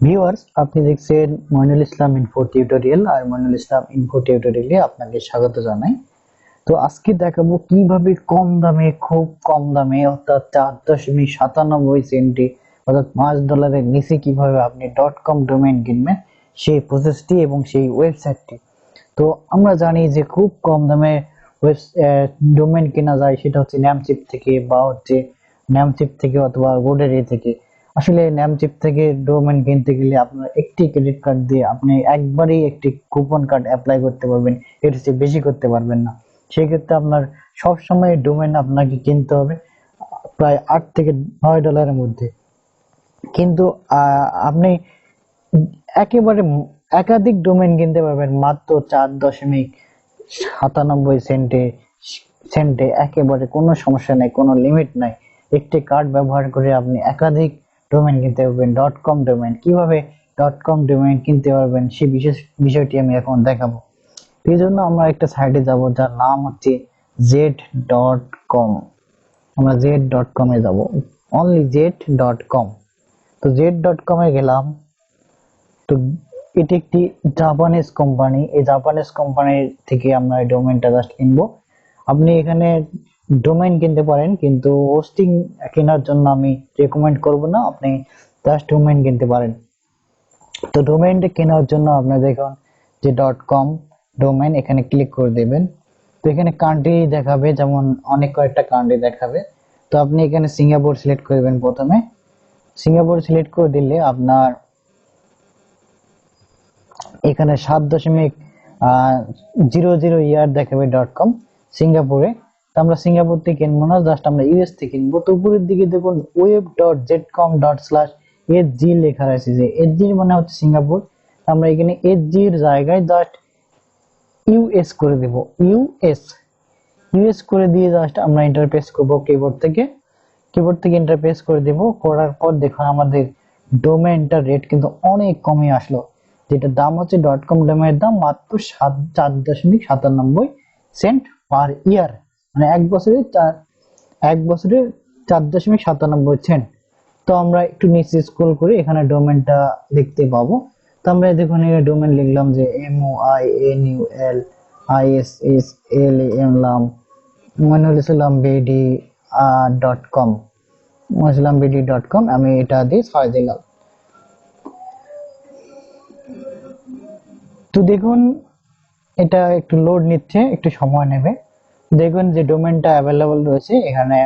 Viewers, আপনি দেখছেন Moinul Islam info tutorial. আর Moinul Islam info টিউটোরিয়ালে আপনাকে স্বাগত জানাই। তো আজকে দেখাবো কিভাবে কম দামে, খুব কম দামে অর্থাৎ 4.97 সেন্টে অর্থাৎ $5 নিচে কিভাবে আপনি .com ডোমেইন কিনবেন, সেই প্রসেসটি এবং সেই ওয়েবসাইটটি। তো আমরা জানি যে খুব কম দামে ডোমেইন কেনা যায়, সেটা হচ্ছে ন্যামচিপ থেকে বা অথবা গোডেরি থেকে। আসলে ন্যামচিপ থেকে ডোমেইন কিনতে গেলে আপনার একটি ক্রেডিট কার্ড দিয়ে আপনি একবারই একটি কুপন কার্ড অ্যাপ্লাই করতে পারবেন, এর চেয়ে বেশি করতে পারবেন না। সেক্ষেত্রে আপনার সবসময় ডোমেইন আপনাকে কিনতে হবে প্রায় $8 থেকে $9 মধ্যে। কিন্তু আপনি একেবারে একাধিক ডোমেইন কিনতে পারবেন মাত্র 4.97 সেন্টে। একেবারে কোনো সমস্যা নাই, কোনো লিমিট নাই। একটি কার্ড ব্যবহার করে আপনি একাধিক ডোমেইন কিনতে পারবেন। .com ডোমেইন কিভাবে .com ডোমেইন কিনতে পারবেন সেই বিষয়টি আমি এখন দেখাবো। এই জন্য আমরা একটা সাইটে যাব যার নাম হচ্ছে z.com। আমরা z.com এ যাব, অনলি z.com। তো z.com এ গেলাম। তো এটি একটি জাপানিজ কোম্পানি। এই জাপানিজ কোম্পানি থেকে আমরা এই ডোমেইনটা জাস্ট কিনবো। আপনি এখানে ডোমেইন কিনতে পারেন, কিন্তু হোস্টিং কেনার জন্য আমি রেকমেন্ড করব না। আপনি জাস্ট ডোমেইন কিনতে পারেন। তো ডোমেইনটা কেনার জন্য আপনার দেখুন যে .com ডোমেইন, এখানে ক্লিক করে দেবেন। তো এখানে কান্ট্রি দেখাবে, যেমন অনেক কয়েকটা কান্ট্রি দেখাবে। তো আপনি এখানে সিঙ্গাপুর সিলেক্ট করবেন। প্রথমে সিঙ্গাপুর সিলেক্ট করে দিলে আপনার এখানে 7.00 ইয়ার দেখাবে .com সিঙ্গাপুরে। তো আমরা সিঙ্গাপুর থেকে কিনবো না, জাস্ট আমরা ইউএস থেকে কিনবো। তো উপরের দিকে দেখুন web.zcom/sg লেখা আছে, যে এসজি মানে হচ্ছে সিঙ্গাপুর। আমরা এখানে এসজি এর জায়গায় জাস্ট ইউএস করে দেব। ইউএস করে দিয়ে জাস্ট আমরা ইন্টারফেস করব কিবোর্ড থেকে ইন্টারফেস করে দেব। করার পর দেখুন আমাদের ডোমেইনটার রেট কিন্তু অনেক কমে আসলো। যেটা দাম হচ্ছে .com ডোমেইনের দাম মাত্র 4.97 পার ইয়ার, মানে এক বছরে 4.97 তো আমরা একটু নিচে স্ক্রল করে এখানে ডোমেইনটা দেখতে পাবো। তো আমরা দেখুন এখানে ডোমেইন লিখলাম যে moinullislam moinullislam.com আমি এটা দিয়ে সার্চ দিলাম। তো দেখুন এটা একটু লোড নিচ্ছে, একটু সময় নেবে। দেখুন যে ডোমেইনটা অ্যাভেলেবল রয়েছে এখানে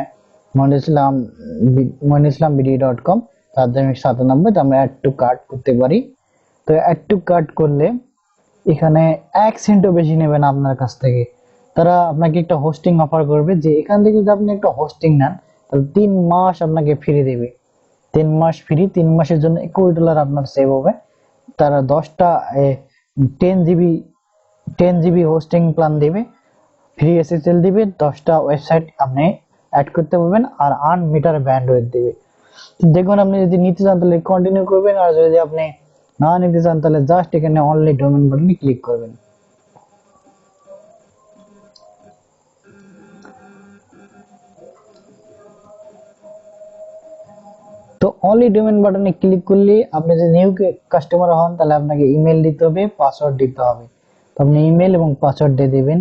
moinullislam.com 4.97। তো আমরা অ্যাড টু কার্ট করতে পারি। তো অ্যাড টু কার্ট করলে এখানে 1 সেন্টও বেশি নেবে না আপনার কাছ থেকে। তারা আপনাকে একটা হোস্টিং অফার করবে, যে এখান থেকে যদি আপনি একটা হোস্টিং নেন তাহলে 3 মাস আপনাকে ফ্রি দেবে। 3 মাস ফ্রি, 3 মাসের জন্য $20 আপনার সেভ হবে। তারা 10টা 10 জিবি হোস্টিং প্ল্যান দিবে, ফ্রি এসএসএল দিবে, 10টা ওয়েবসাইট আপনি অ্যাড করতে পারবেন, আর আনলিমিটেড ব্যান্ডউইথ দিবে। দেখুন আপনি যদি নিতে চান তাহলে কন্টিনিউ করবেন, আর যদি আপনি না নিতে চান তাহলে জাস্ট এখানে অনলি ডোমেইন বাটনে ক্লিক করবেন। তো অনলি ডোমেইন বাটনে ক্লিক করলে আপনি যদি নিউ কাস্টমার হন তাহলে আপনাকে ইমেল দিতে হবে, পাসওয়ার্ড দিতে হবে। তো আপনি ইমেল এবং পাসওয়ার্ড দিয়ে দিবেন।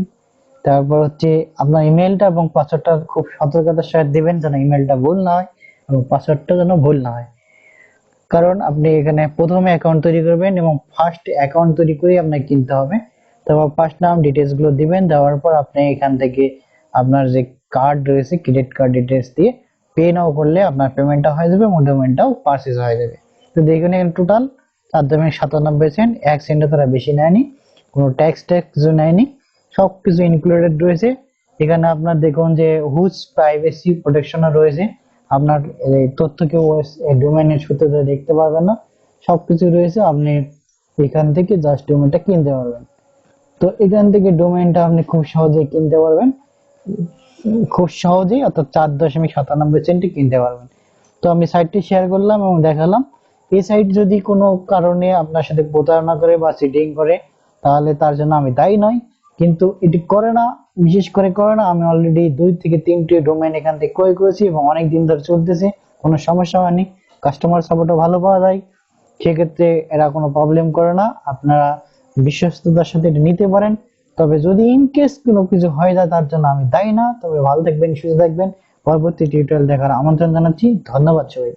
তারপর হচ্ছে আপনার ইমেলটা এবং পাসওয়ার্ডটা খুব সতর্কতার সাথে দিবেন, যেন ইমেলটা ভুল না হয় এবং পাসওয়ার্ডটা যেন ভুল না হয়। কারণ আপনি এখানে প্রথমে অ্যাকাউন্ট তৈরি করবেন এবং ফার্স্ট অ্যাকাউন্ট তৈরি করে আপনাকে কিনতে হবে। তারপর ফার্স্ট নাম ডিটেলস গুলো দিবেন। দেওয়ার পর আপনি এখান থেকে আপনার যে কার্ড রয়েছে, ক্রেডিট কার্ড ডিটেলস দিয়ে পে নাও করলে আপনার পেমেন্টটা হয়ে যাবে এবং ডোমেইনটাও পারচেজ হয়ে যাবে। তো দেখুন এখানে টোটাল 4.97 সেন্ট, 1 সেন্টে তারা বেশি নেয়নি, কোনো ট্যাক্স নেয়নি, সবকিছু ইনক্লুডেড রয়েছে। এখানে আপনার দেখুন যে হুজ প্রাইভেসি প্রোটেকশনও রয়েছে। আপনার তথ্য কেউ ডোমেইনের সূত্রে দেখতে পারবেন না, সবকিছু রয়েছে। আপনি এখান থেকে জাস্ট ডোমেইনটা কিনতে পারবেন। তো এখান থেকে ডোমেইনটা আপনি খুব সহজেই কিনতে পারবেন, খুব সহজেই, অর্থাৎ 4.97 সেন্টে কিনতে পারবেন। তো আমি সাইটটি শেয়ার করলাম এবং দেখালাম। এই সাইট যদি কোনো কারণে আপনার সাথে প্রতারণা করে বা চিটিং করে তাহলে তার জন্য আমি দায়ী নই, কিন্তু এটি করে না, বিশেষ করে করে না। আমি অলরেডি 2 থেকে 3টি ডোমেইন এখান থেকে ক্রয় করেছি এবং অনেক দিন ধরে চলতেছে, কোনো সমস্যা হয়নি, কাস্টমার সাপোর্টও ভালো পাওয়া যায়। সেক্ষেত্রে এরা কোনো প্রবলেম করে না, আপনারা বিশ্বস্ততার সাথে এটা নিতে পারেন। তবে যদি ইন কেস কোনো কিছু হয়ে যায় তার জন্য আমি দায়ী না। তবে ভালো থাকবেন, সুস্থ থাকবেন। পরবর্তী টিউটোরিয়াল দেখার আমন্ত্রণ জানাচ্ছি। ধন্যবাদ সবাই।